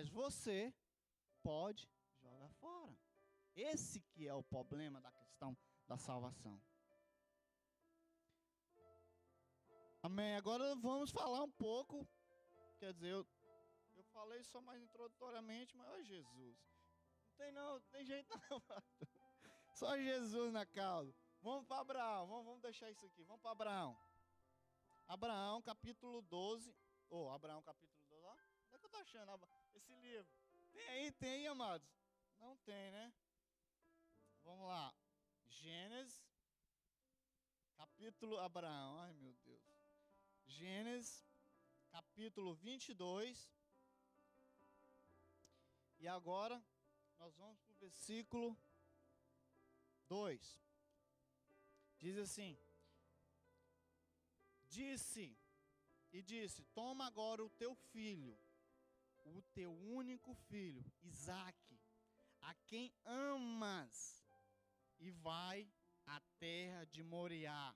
mas você pode jogar fora. Esse que é o problema da questão da salvação. Amém. Agora vamos falar um pouco, quer dizer, eu falei só mais introdutoriamente, mas ó Jesus. Não tem jeito não. Só Jesus na causa. Vamos para Abraão, vamos deixar isso aqui. Vamos para Abraão. Abraão, capítulo 12. Abraão, capítulo 12. Ó, onde é que eu tô achando esse livro? Tem aí, amados? Não tem, né? Vamos lá. Gênesis, capítulo Abraão. Ai, meu Deus. Gênesis, capítulo 22. E agora, nós vamos para o versículo 2. Diz assim: disse, toma agora o teu filho, o teu único filho, Isaque, a quem amas, e vai à terra de Moriá.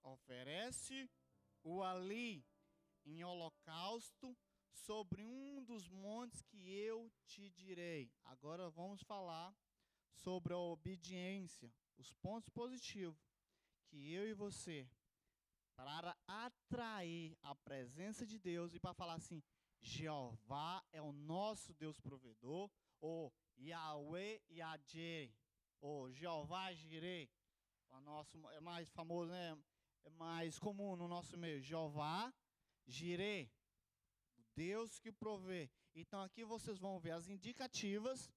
Oferece-o ali em holocausto sobre um dos montes que eu te direi. Agora vamos falar sobre a obediência, os pontos positivos que eu e você, para atrair a presença de Deus e para falar assim, Jeová é o nosso Deus provedor, ou Yahweh Yadjeh, ou Jeová Jireh, o nosso é mais famoso, né? É mais comum no nosso meio, Jeová Jireh, o Deus que provê. Então aqui vocês vão ver as indicativas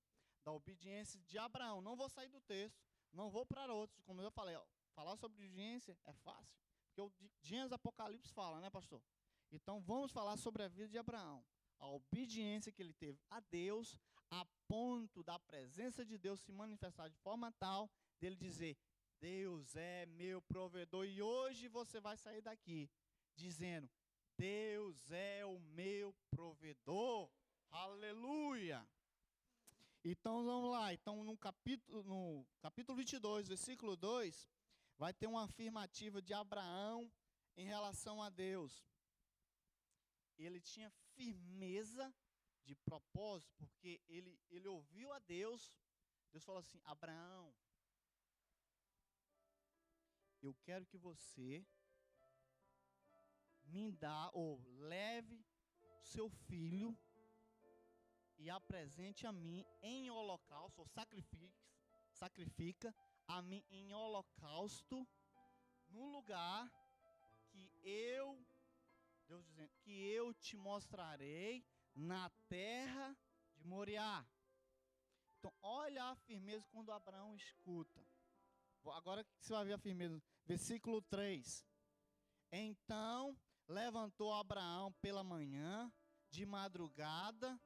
da obediência de Abraão. Não vou sair do texto, não vou para outros, como eu falei, falar sobre obediência é fácil, porque o Gênesis Apocalipse fala, né, pastor? Então vamos falar sobre a vida de Abraão, a obediência que ele teve a Deus, a ponto da presença de Deus se manifestar de forma tal dele dizer, Deus é meu provedor, e hoje você vai sair daqui dizendo, Deus é o meu provedor, aleluia. Então vamos lá, então no capítulo 22, versículo 2, vai ter uma afirmativa de Abraão em relação a Deus. Ele tinha firmeza de propósito, porque ele ouviu a Deus. Deus falou assim, Abraão, eu quero que você me dá, ou leve seu filho e apresente a mim em holocausto, ou sacrifica a mim em holocausto, no lugar que Deus dizendo, que eu te mostrarei na terra de Moriá. Então, olha a firmeza quando Abraão escuta. Agora você vai ver a firmeza. Versículo 3. Então, levantou Abraão pela manhã, de madrugada,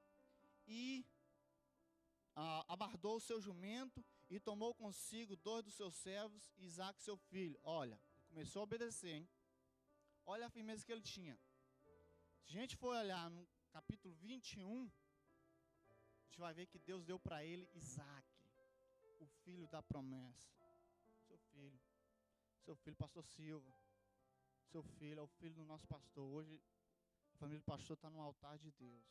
e abardou o seu jumento, e tomou consigo 2 dos seus servos, Isaque seu filho. Olha, ele começou a obedecer, hein? Olha a firmeza que ele tinha. Se a gente for olhar no capítulo 21, a gente vai ver que Deus deu para ele Isaque, o filho da promessa. Seu filho, pastor Silva. Seu filho é o filho do nosso pastor. Hoje a família do pastor está no altar de Deus.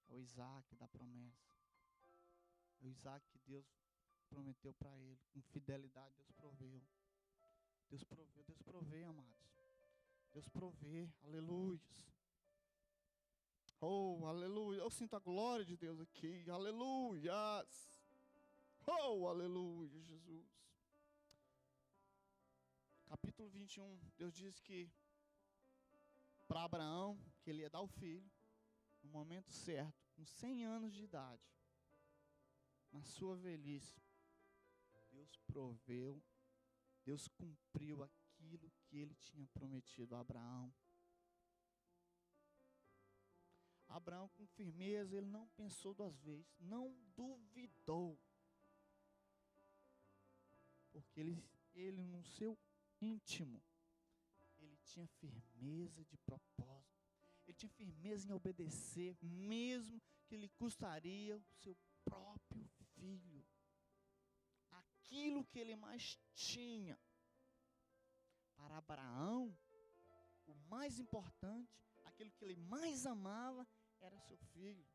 É o Isaque da promessa. É o Isaque que Deus prometeu para ele. Com fidelidade Deus proveu. Deus provê, amados. Deus provê, aleluia. Oh, aleluia. Eu sinto a glória de Deus aqui, aleluias. Oh, aleluia, Jesus. Capítulo 21, Deus diz que para Abraão, que ele ia dar o filho, no momento certo, com 100 anos de idade, na sua velhice, Deus proveu, Deus cumpriu aquilo que ele tinha prometido a Abraão. Abraão, com firmeza, ele não pensou 2 vezes, não duvidou, porque ele no seu íntimo, ele tinha firmeza de propósito, ele tinha firmeza em obedecer, mesmo que lhe custaria o seu próprio filho, aquilo que ele mais tinha. Para Abraão, o mais importante, aquilo que ele mais amava, era seu filho.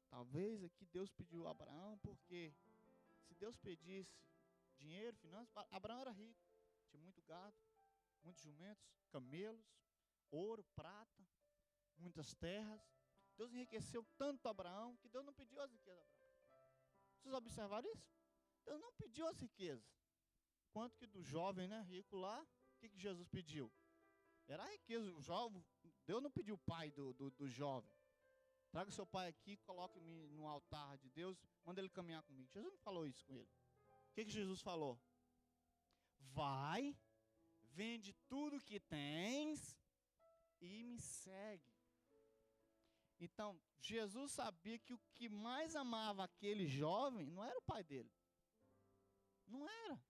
Talvez aqui Deus pediu a Abraão, porque se Deus pedisse dinheiro, finanças, Abraão era rico, tinha muito gado, muitos jumentos, camelos, ouro, prata, muitas terras. Deus enriqueceu tanto Abraão que Deus não pediu as riquezas a Abraão. Vocês observaram isso? Deus não pediu as riquezas. Quanto que do jovem, né, rico lá, o que Jesus pediu? Era a riqueza. O jovem, Deus não pediu o pai do jovem. Traga seu pai aqui, coloque-me no altar de Deus, manda ele caminhar comigo. Jesus não falou isso com ele. O que Jesus falou? Vai, vende tudo que tens e me segue. Então, Jesus sabia que o que mais amava aquele jovem não era o pai dele. Não era.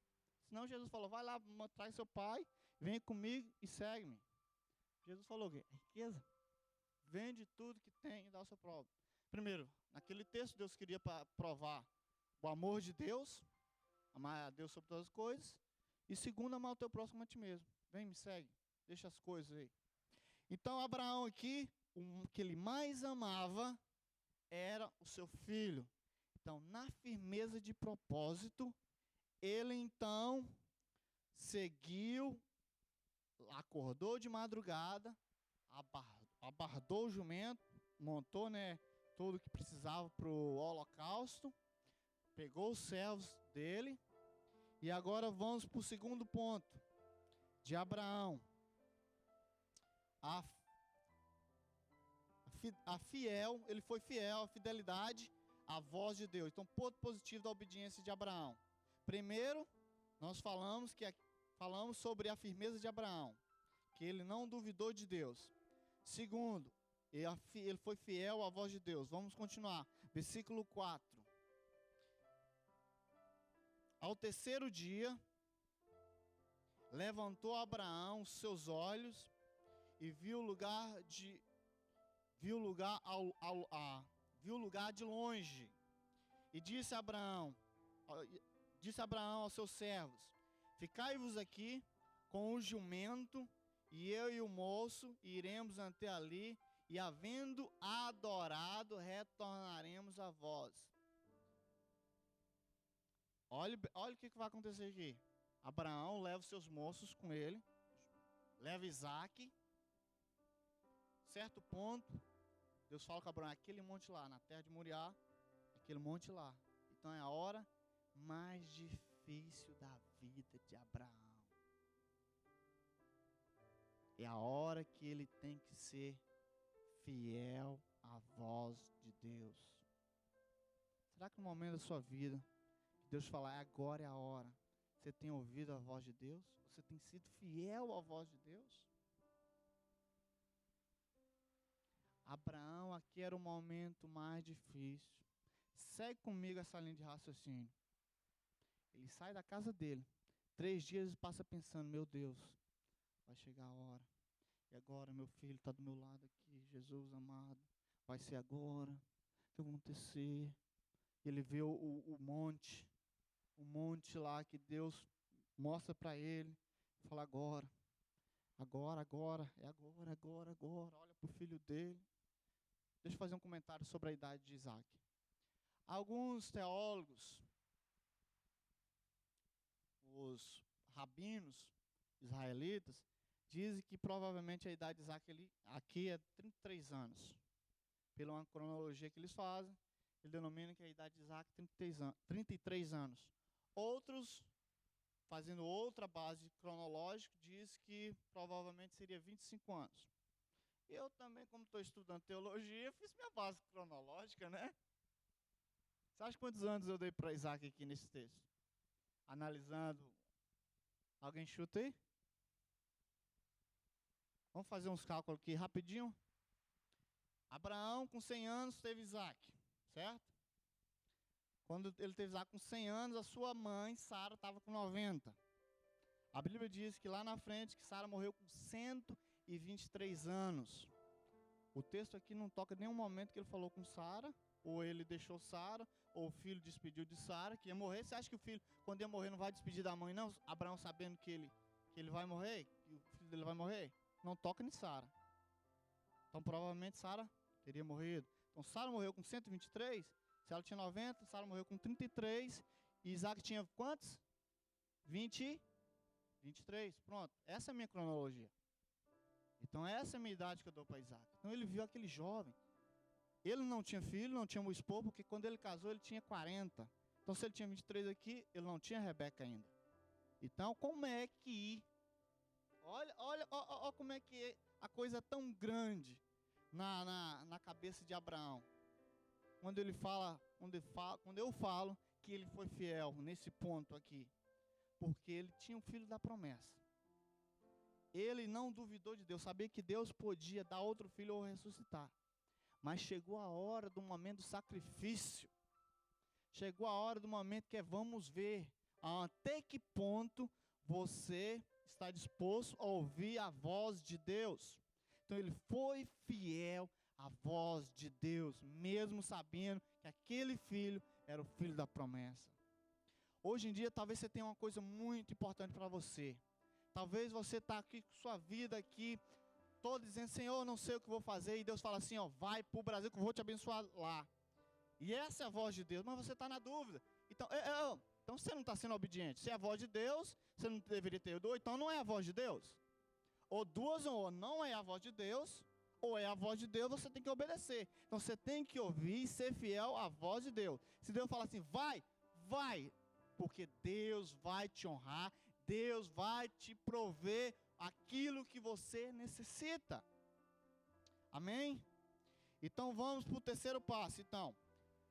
Senão Jesus falou, vai lá, traz seu pai, vem comigo e segue-me. Jesus falou o quê? Riqueza. Vende tudo que tem e dá o seu próprio. Primeiro, naquele texto Deus queria provar o amor de Deus, amar a Deus sobre todas as coisas. E segundo, amar o teu próximo a ti mesmo. Vem, me segue, deixa as coisas aí. Então Abraão aqui, o que ele mais amava era o seu filho. Então, na firmeza de propósito, ele então seguiu, acordou de madrugada, abardou o jumento, montou, né, tudo que precisava para o holocausto, pegou os servos dele, e agora vamos para o segundo ponto, de Abraão. Ele foi fiel, a fidelidade à voz de Deus. Então, ponto positivo da obediência de Abraão. Primeiro, nós falamos sobre a firmeza de Abraão, que ele não duvidou de Deus. Segundo, ele foi fiel à voz de Deus. Vamos continuar. Versículo 4. Ao terceiro dia, levantou Abraão os seus olhos e viu o lugar de longe. E disse Abraão aos seus servos: ficai-vos aqui com o jumento, e eu e o moço iremos ante ali, e havendo adorado, retornaremos a vós. Olha o que vai acontecer aqui. Abraão leva os seus moços com ele, leva Isaac. Certo ponto, Deus fala com Abraão, aquele monte lá, na terra de Moriá, aquele monte lá. Então é a hora mais difícil da vida de Abraão. É a hora que ele tem que ser fiel à voz de Deus. Será que no momento da sua vida, Deus falar, agora é a hora, você tem ouvido a voz de Deus? Você tem sido fiel à voz de Deus? Abraão, aqui era o momento mais difícil. Segue comigo essa linha de raciocínio. Ele sai da casa dele, 3 dias e passa pensando, meu Deus, vai chegar a hora. E agora meu filho está do meu lado aqui, Jesus amado, vai ser agora, o que vai acontecer? Ele vê o monte lá que Deus mostra para ele, fala agora, é agora, olha para o filho dele. Deixa eu fazer um comentário sobre a idade de Isaac. Alguns teólogos, os rabinos israelitas, dizem que provavelmente a idade de Isaac aqui é 33 anos. Pela uma cronologia que eles fazem, ele denomina que a idade de Isaac é 33 anos. Outros, fazendo outra base cronológica, diz que provavelmente seria 25 anos. Eu também, como estou estudando teologia, fiz minha base cronológica, né? Você acha quantos anos eu dei para Isaac aqui nesse texto? Analisando. Alguém chuta aí? Vamos fazer uns cálculos aqui rapidinho. Abraão, com 100 anos, teve Isaac, certo? Quando ele teve Isaac com 100 anos, a sua mãe, Sara, estava com 90. A Bíblia diz que lá na frente, que Sara morreu com 123 anos. O texto aqui não toca em nenhum momento que ele falou com Sara, ou ele deixou Sara, ou o filho despediu de Sara, que ia morrer. Você acha que o filho, quando ia morrer, não vai despedir da mãe, não? Abraão sabendo que ele vai morrer, que o filho dele vai morrer? Não toca em Sara. Então provavelmente Sara teria morrido. Então Sara morreu com 123, se ela tinha 90, Sara morreu com 33, e Isaac tinha quantos? 23, pronto. Essa é a minha cronologia. Então essa é a minha idade que eu dou para Isaac. Então ele viu aquele jovem. Ele não tinha filho, não tinha esposo, porque quando ele casou ele tinha 40. Então se ele tinha 23 aqui, ele não tinha Rebeca ainda. Então como é que... Olha como é que a coisa é tão grande na cabeça de Abraão. Quando eu falo que ele foi fiel nesse ponto aqui. Porque ele tinha um filho da promessa. Ele não duvidou de Deus, sabia que Deus podia dar outro filho ou ressuscitar. Mas chegou a hora do momento do sacrifício. Chegou a hora do momento que vamos ver até que ponto você está disposto a ouvir a voz de Deus. Então ele foi fiel à voz de Deus, mesmo sabendo que aquele filho era o filho da promessa. Hoje em dia talvez você tenha uma coisa muito importante para você. Talvez você está aqui com sua vida aqui, todo dizendo, Senhor, eu não sei o que vou fazer. E Deus fala assim, ó, vai para o Brasil que eu vou te abençoar lá. E essa é a voz de Deus, mas você está na dúvida. Então você não está sendo obediente. Se é a voz de Deus, você não deveria ter ido. Então não é a voz de Deus. Ou duas, ou não é a voz de Deus, ou é a voz de Deus, você tem que obedecer. Então você tem que ouvir e ser fiel à voz de Deus. Se Deus falar assim, vai. Porque Deus vai te honrar, Deus vai te prover aquilo que você necessita. Amém? Então vamos para o terceiro passo. Então,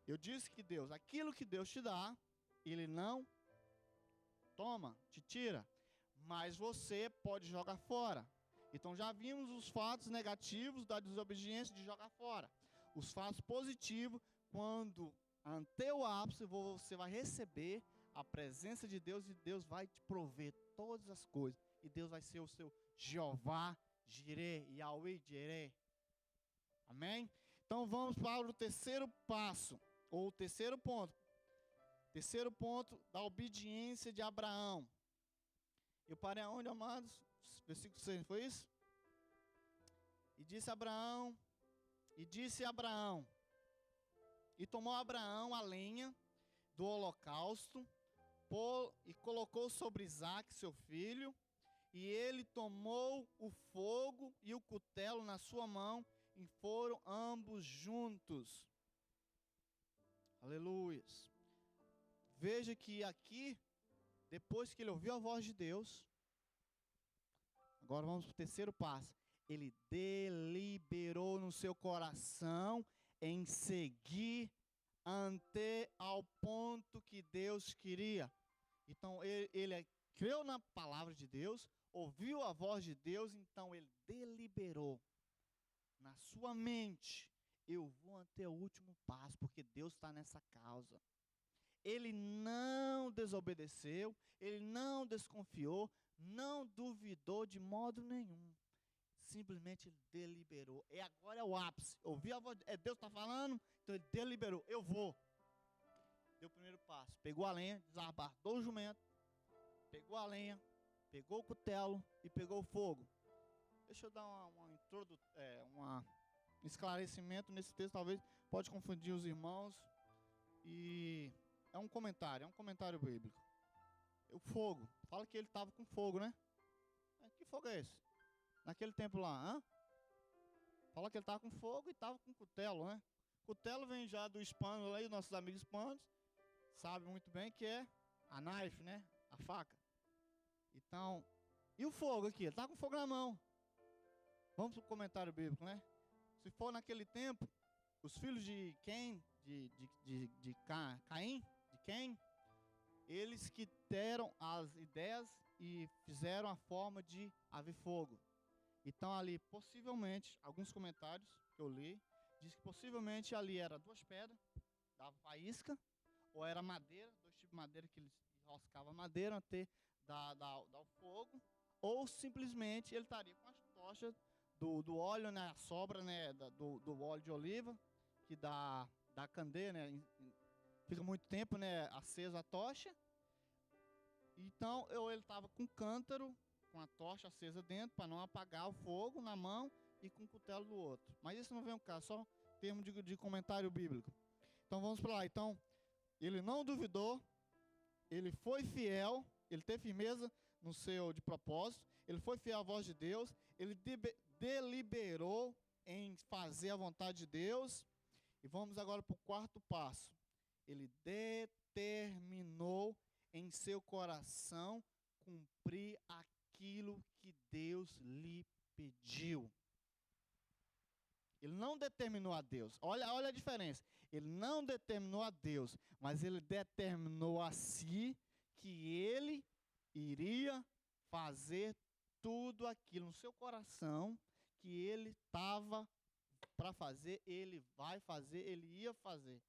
eu disse que Deus, aquilo que Deus te dá, Ele não toma, te tira, mas você pode jogar fora. Então já vimos os fatos negativos da desobediência de jogar fora. Os fatos positivos, quando ante o ápice você vai receber a presença de Deus e Deus vai te prover todas as coisas. E Deus vai ser o seu Jeová, Jireh, Yahweh, Jireh. Amém? Então vamos para o terceiro passo, ou o terceiro ponto. Terceiro ponto da obediência de Abraão. Eu parei aonde, amados? Versículo 6, foi isso? E disse Abraão, e tomou Abraão a lenha do holocausto, e colocou sobre Isaque, seu filho, e ele tomou o fogo e o cutelo na sua mão, e foram ambos juntos. Aleluia. Veja que aqui, depois que ele ouviu a voz de Deus, agora vamos para o terceiro passo. Ele deliberou no seu coração em seguir até ao ponto que Deus queria. Então ele creu na palavra de Deus, ouviu a voz de Deus, então ele deliberou na sua mente, eu vou até o último passo, porque Deus está nessa causa. Ele não desobedeceu, ele não desconfiou, não duvidou de modo nenhum. Simplesmente ele deliberou. E agora é o ápice. Ouviu a voz, Deus está falando, então ele deliberou, eu vou. Deu o primeiro passo, pegou a lenha, desabardou o jumento, pegou a lenha, pegou o cutelo e pegou o fogo. Deixa eu dar um esclarecimento nesse texto, talvez pode confundir os irmãos. E é um comentário bíblico. O fogo, fala que ele estava com fogo, né? Que fogo é esse? Naquele tempo lá, fala que ele estava com fogo e estava com cutelo, né? Cutelo vem já do hispano, aí, nossos amigos hispanos sabem muito bem que é a knife, né? A faca. Então, e o fogo aqui? Ele estava com fogo na mão. Vamos para o comentário bíblico, né? Se for naquele tempo, os filhos de Caim, Caim, eles que deram as ideias e fizeram a forma de haver fogo. Então ali, possivelmente, alguns comentários que eu li, diz que possivelmente ali era 2 pedras, dava faísca, ou era madeira, 2 tipos de madeira que eles enroscavam madeira até dar o fogo, ou simplesmente ele estaria com as tochas do óleo, né, a sobra, né, do óleo de oliva, que dá candeia, né, fica muito tempo, né, acesa a tocha. Então ele estava com um cântaro, com a tocha acesa dentro, para não apagar o fogo na mão, e com o cutelo do outro. Mas isso não vem ao caso, só termo de comentário bíblico. Então vamos para lá. Então, ele não duvidou, ele foi fiel, ele teve firmeza no seu de propósito, ele foi fiel à voz de Deus, ele deliberou em fazer a vontade de Deus. E vamos agora para o quarto passo. Ele determinou em seu coração cumprir aquilo que Deus lhe pediu. Ele não determinou a Deus. Olha a diferença. Ele não determinou a Deus, mas ele determinou a si que ele iria fazer tudo aquilo no seu coração que ele estava para fazer, ele vai fazer, ele ia fazer.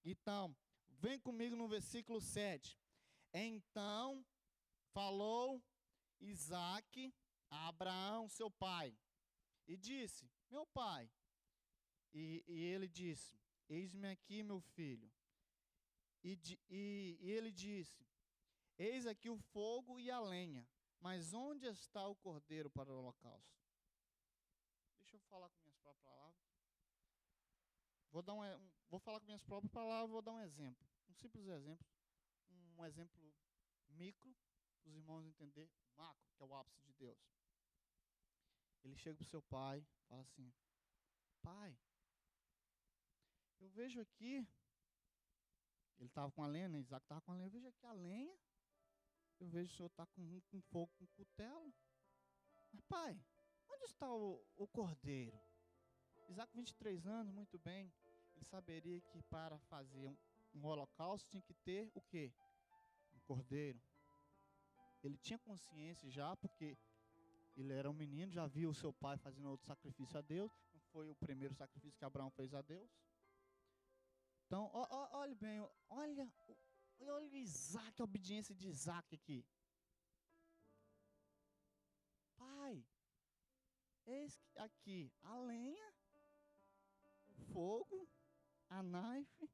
Então, vem comigo no versículo 7. Então falou Isaque a Abraão, seu pai, e disse: meu pai. E ele disse: eis-me aqui, meu filho. E ele disse: eis aqui o fogo e a lenha, mas onde está o cordeiro para o holocausto? Deixa eu falar com minhas próprias palavras. Vou falar com minhas próprias palavras, vou dar um exemplo. Um simples exemplo. Um exemplo micro, para os irmãos entenderem, macro, que é o ápice de Deus. Ele chega para o seu pai, fala assim: pai, eu vejo aqui, ele estava com a lenha, né? Isaac estava com a lenha, eu vejo aqui a lenha, eu vejo o senhor está com fogo, com cutelo. Mas pai, onde está o cordeiro? Isaac, 23 anos, muito bem, ele saberia que para fazer um holocausto tinha que ter o quê? Um cordeiro. Ele tinha consciência já, porque ele era um menino, já viu o seu pai fazendo outro sacrifício a Deus. Não foi o primeiro sacrifício que Abraão fez a Deus. Então, olhe bem, olha o Isaac, a obediência de Isaac aqui. Pai, eis aqui a lenha, o fogo, a naife,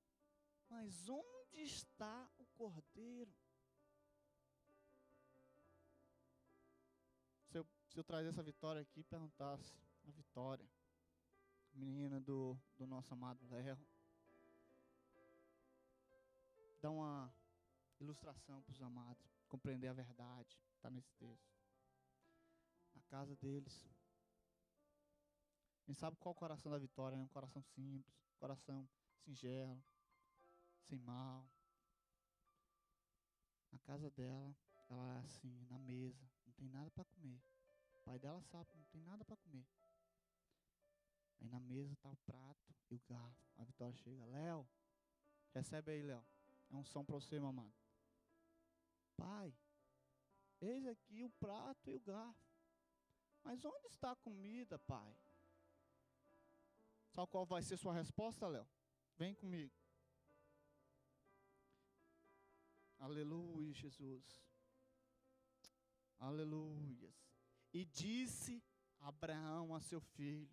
mas onde está o cordeiro? Se eu trazer essa Vitória aqui e perguntasse a Vitória, menina do nosso amado Léo, dá uma ilustração para os amados, compreender a verdade, está nesse texto. Na casa deles, a gente sabe qual é o coração da Vitória, é um coração simples, coração singelo, sem mal. Na casa dela, ela é assim, na mesa, não tem nada para comer. O pai dela sabe, não tem nada para comer. Aí na mesa está o prato e o garfo. A Vitória chega: Léo, recebe aí, Léo. É um som para você, meu amado. Pai, eis aqui o prato e o garfo. Mas onde está a comida, pai? Sabe qual vai ser sua resposta, Léo? Vem comigo. Aleluia, Jesus. Aleluia. E disse Abraão a seu filho: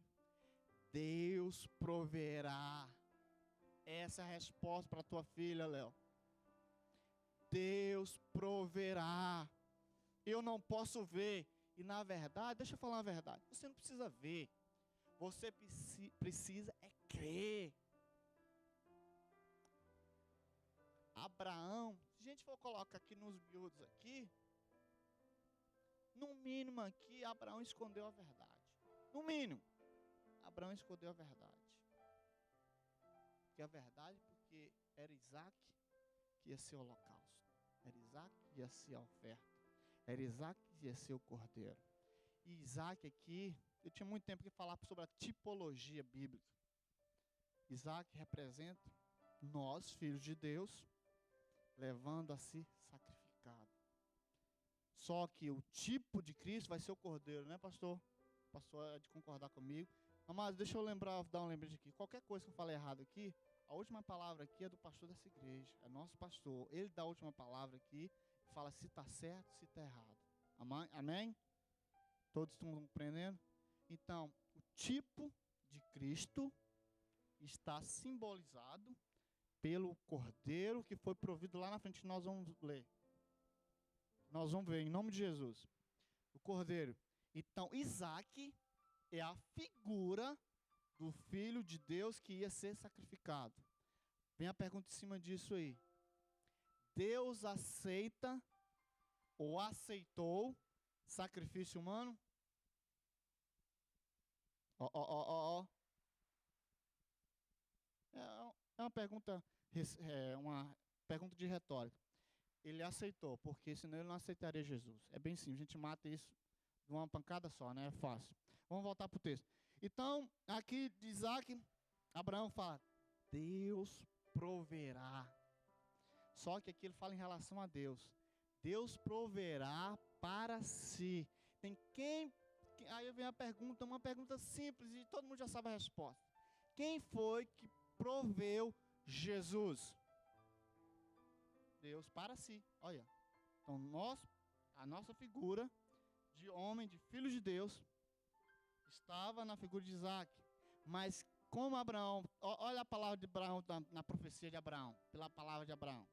Deus proverá. Essa é a resposta para a tua filha, Léo. Deus proverá. Eu não posso ver. E na verdade, deixa eu falar a verdade, você não precisa ver. Você precisa é crer. Abraão, se a gente for colocar aqui nos miúdos aqui, no mínimo aqui, Abraão escondeu a verdade. No mínimo, Abraão escondeu a verdade. Porque a verdade, porque era Isaac que ia ser o holocausto. Era Isaac que ia ser a oferta. Era Isaac que ia ser o cordeiro. E Isaac aqui, eu tinha muito tempo que falar sobre a tipologia bíblica. Isaac representa nós, filhos de Deus, levando a ser sacrificado. Só que o tipo de Cristo vai ser o cordeiro, né, pastor? O pastor é de concordar comigo. Mas deixa eu dar um lembrete aqui. Qualquer coisa que eu falei errado aqui, a última palavra aqui é do pastor dessa igreja. É nosso pastor. Ele dá a última palavra aqui e fala se está certo, se está errado. Amém? Todos estão compreendendo? Então, o tipo de Cristo está simbolizado pelo cordeiro que foi provido lá na frente. Nós vamos ler. Nós vamos ver, em nome de Jesus. O cordeiro. Então, Isaac é a figura do Filho de Deus que ia ser sacrificado. Vem a pergunta em cima disso aí. Deus aceita ou aceitou sacrifício humano? Ó. É uma pergunta de retórica. Ele aceitou, porque senão ele não aceitaria Jesus. É bem simples, a gente mata isso de uma pancada só, né? É fácil. Vamos voltar para o texto. Então, aqui de Isaac, Abraão fala, Deus proverá. Só que aqui ele fala em relação a Deus. Deus proverá para si. Aí vem a pergunta, uma pergunta simples e todo mundo já sabe a resposta. Quem foi que proveu Jesus? Deus para si. Olha. Então a nossa figura de homem, de filho de Deus, estava na figura de Isaac. Mas como Abraão, olha a palavra de Abraão na profecia de Abraão, pela palavra de Abraão.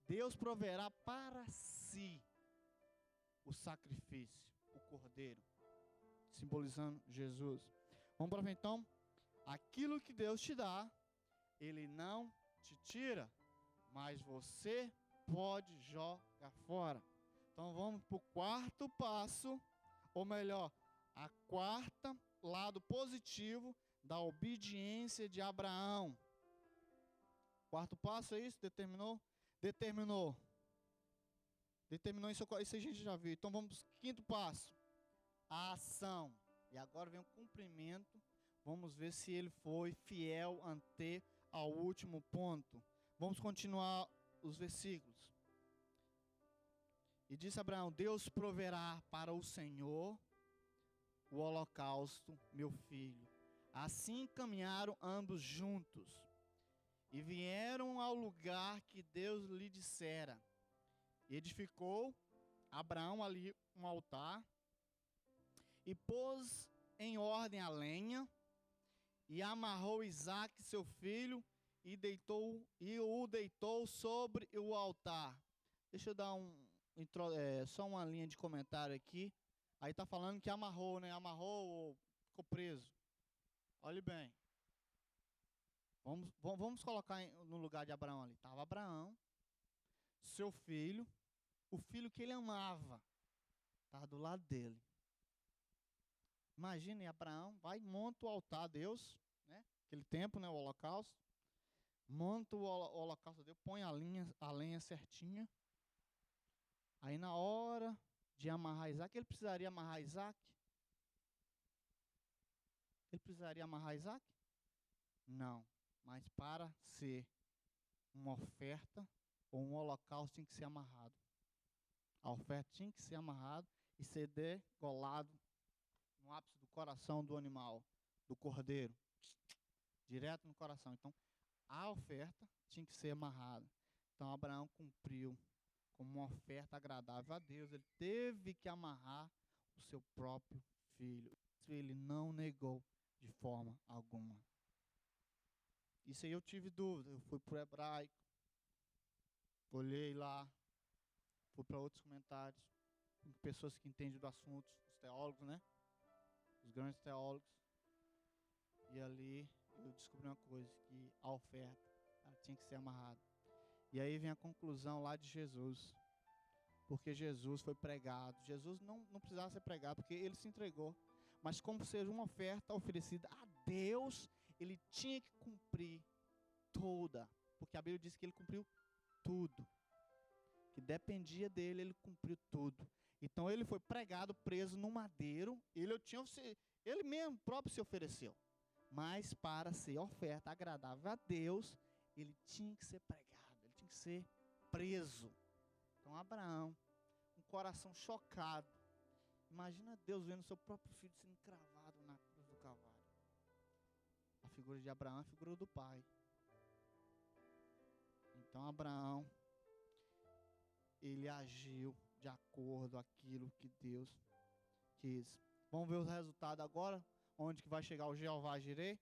Deus proverá para si o sacrifício, o cordeiro, simbolizando Jesus. Vamos para frente então. Aquilo que Deus te dá, Ele não te tira, mas você pode jogar fora. Então vamos para o quarto passo, ou melhor, a quarta lado positivo da obediência de Abraão. Quarto passo é isso? Determinou isso a gente já viu. Então vamos para o quinto passo, a ação. E agora vem o cumprimento. Vamos ver se ele foi fiel até ao último ponto. Vamos continuar os versículos. E disse Abraão, Deus proverá para o Senhor o holocausto, meu filho. Assim caminharam ambos juntos e vieram ao lugar que Deus lhe dissera. E edificou Abraão ali um altar e pôs em ordem a lenha e amarrou Isaque, seu filho, e o deitou sobre o altar. Deixa eu dar só uma linha de comentário aqui. Aí está falando que amarrou, né? Amarrou ou ficou preso. Olhe bem. Vamos colocar no lugar de Abraão ali. Estava Abraão, seu filho, o filho que ele amava, estava do lado dele. Imagine, Abraão vai e monta o altar a Deus, né? Aquele tempo, né? O holocausto. Monta o holocausto a Deus, põe a lenha certinha. Aí na hora de amarrar Isaac, ele precisaria amarrar Isaac? Ele precisaria amarrar Isaac? Não. Mas para ser uma oferta ou um holocausto tinha que ser amarrado. A oferta tinha que ser amarrada e ser degolado no ápice do coração do animal, do cordeiro, direto no coração. Então, a oferta tinha que ser amarrada. Então, Abraão cumpriu como uma oferta agradável a Deus. Ele teve que amarrar o seu próprio filho. Isso ele não negou de forma alguma. Isso aí eu tive dúvida. Eu fui para o hebraico, olhei lá, fui para outros comentários, com pessoas que entendem do assunto, os teólogos, né? Os grandes teólogos. E ali eu descobri uma coisa, que a oferta ela tinha que ser amarrada. E aí vem a conclusão lá de Jesus. Porque Jesus foi pregado. Jesus não precisava ser pregado, porque ele se entregou. Mas como ser uma oferta oferecida a Deus, ele tinha que cumprir toda. Porque a Bíblia diz que ele cumpriu tudo. Que dependia dele, ele cumpriu tudo. Então ele foi pregado, preso no madeiro. Ele mesmo próprio se ofereceu. Mas para ser oferta agradável a Deus, ele tinha que ser pregado, ele tinha que ser preso. Então Abraão, um coração chocado. Imagina Deus vendo seu próprio filho sendo cravado na cruz do Calvário. A figura de Abraão é a figura do pai. Então Abraão, ele agiu de acordo com aquilo que Deus quis. Vamos ver os resultados agora, onde que vai chegar o Jeová Jireh.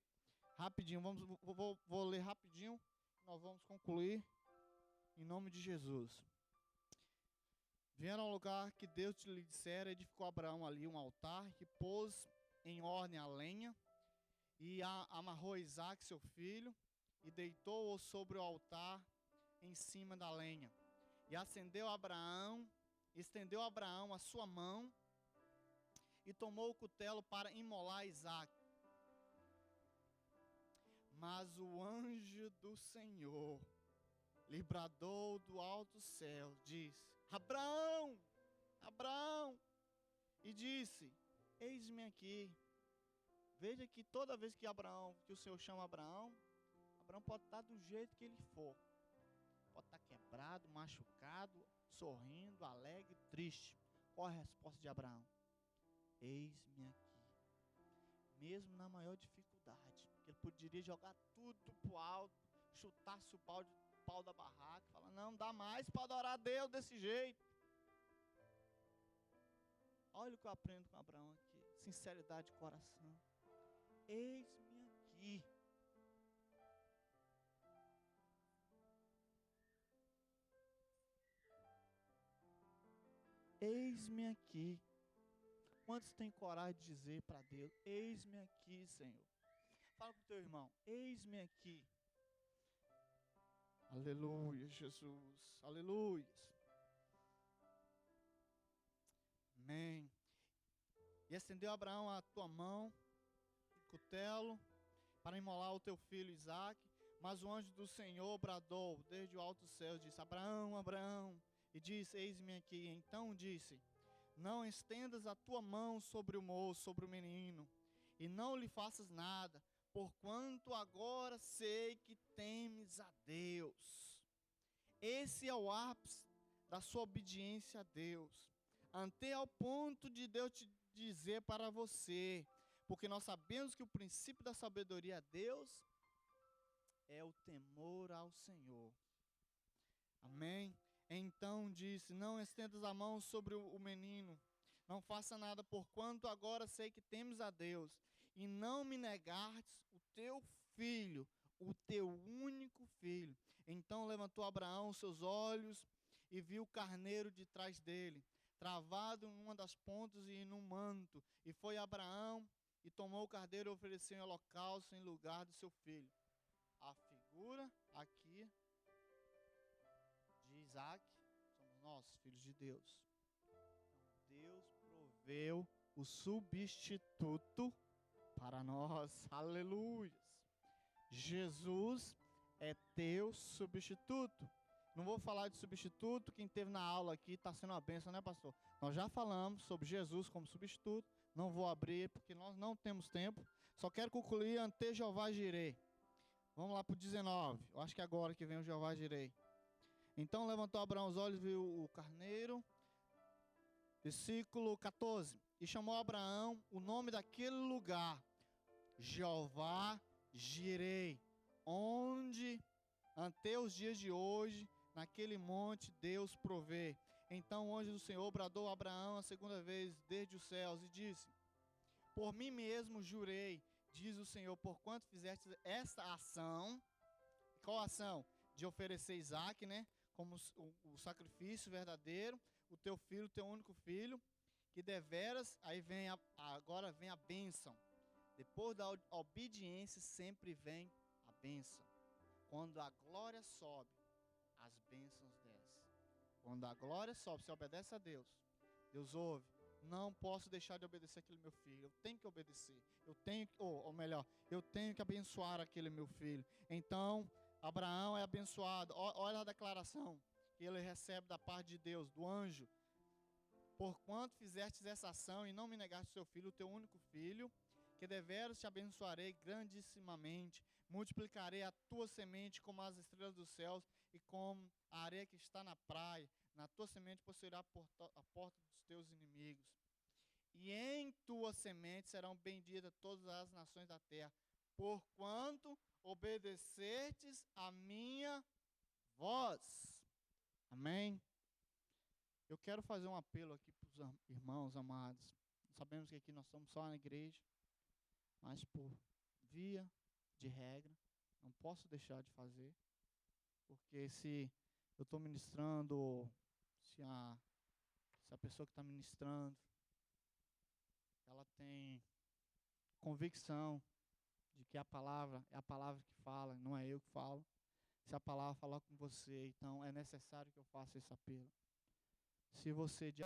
Rapidinho, vou ler rapidinho, nós vamos concluir em nome de Jesus. Vieram ao lugar que Deus lhe dissera, edificou Abraão ali um altar, que pôs em ordem a lenha, e amarrou Isaque, seu filho, e deitou-o sobre o altar em cima da lenha. E estendeu Abraão a sua mão, e tomou o cutelo para imolar Isaque. Mas o anjo do Senhor lhe bradou do alto céu, disse: Abraão, Abraão, e disse: eis-me aqui. Veja que toda vez que o Senhor chama Abraão, Abraão pode estar do jeito que ele for. Pode estar quebrado, machucado, sorrindo, alegre, triste. Qual é a resposta de Abraão? Eis-me aqui. Mesmo na maior dificuldade, ele poderia jogar tudo para o alto, chutar-se o pau da barraca, falar: não dá mais para adorar a Deus desse jeito. Olha o que eu aprendo com Abraão aqui: sinceridade de coração. Eis-me aqui. Eis-me aqui. Quantos têm coragem de dizer para Deus: eis-me aqui, Senhor? Fala com o teu irmão: eis-me aqui. Aleluia, Jesus. Aleluia. Amém. E estendeu Abraão a tua mão, o cutelo, para imolar o teu filho Isaque. Mas o anjo do Senhor bradou desde o alto céu, disse: Abraão, Abraão. E disse: eis-me aqui. Então disse: não estendas a tua mão sobre o moço, sobre o menino, e não lhe faças nada, porquanto agora sei que temes a Deus. Esse é o ápice da sua obediência a Deus, até ao ponto de Deus te dizer para você, porque nós sabemos que o princípio da sabedoria a Deus é o temor ao Senhor. Amém? Então disse: não estendas a mão sobre o menino, não faça nada, porquanto agora sei que temes a Deus, e não me negastes o teu filho, o teu único filho. Então levantou Abraão seus olhos e viu o carneiro de trás dele, travado em uma das pontas e no manto. E foi Abraão e tomou o carneiro e ofereceu em holocausto em lugar do seu filho. A figura aqui de Isaque somos nós, filhos de Deus. Então Deus proveu o substituto para nós. Aleluia. Jesus é teu substituto. Não vou falar de substituto. Quem esteve na aula aqui está sendo uma bênção, né, pastor? Nós já falamos sobre Jesus como substituto. Não vou abrir porque nós não temos tempo. Só quero concluir ante Jeová Jireh. Vamos lá para o 19. Eu acho que é agora que vem o Jeová Jireh. Então levantou Abraão os olhos e viu o carneiro. Versículo 14. E chamou Abraão o nome daquele lugar: Jeová Jireh, onde ante os dias de hoje, naquele monte, Deus provê. Então o anjo do Senhor bradou a Abraão a segunda vez desde os céus e disse: por mim mesmo jurei, diz o Senhor, porquanto fizeste esta ação. Qual ação? De oferecer Isaque, né? Como o sacrifício verdadeiro, o teu filho, o teu único filho, que deveras, aí vem agora vem a bênção. Depois da obediência sempre vem a bênção. Quando a glória sobe, as bênçãos descem. Quando a glória sobe, você obedece a Deus. Deus ouve: não posso deixar de obedecer aquele meu filho. Eu tenho que obedecer. Eu tenho que abençoar aquele meu filho. Então, Abraão é abençoado. Olha a declaração que ele recebe da parte de Deus, do anjo: porquanto fizestes essa ação e não me negaste o seu filho, o teu único filho, que deveras te abençoarei grandissimamente, multiplicarei a tua semente como as estrelas dos céus e como a areia que está na praia. Na tua semente possuirá a porta dos teus inimigos. E em tua semente serão benditas todas as nações da terra, porquanto obedecestes a minha voz. Amém? Eu quero fazer um apelo aqui para os irmãos amados. Sabemos que aqui nós estamos só na igreja, mas por via de regra, não posso deixar de fazer, porque se eu estou ministrando, se a pessoa que está ministrando, ela tem convicção de que a palavra é a palavra que fala, não é eu que falo. Se a palavra falar com você, então é necessário que eu faça esse apelo. Se você de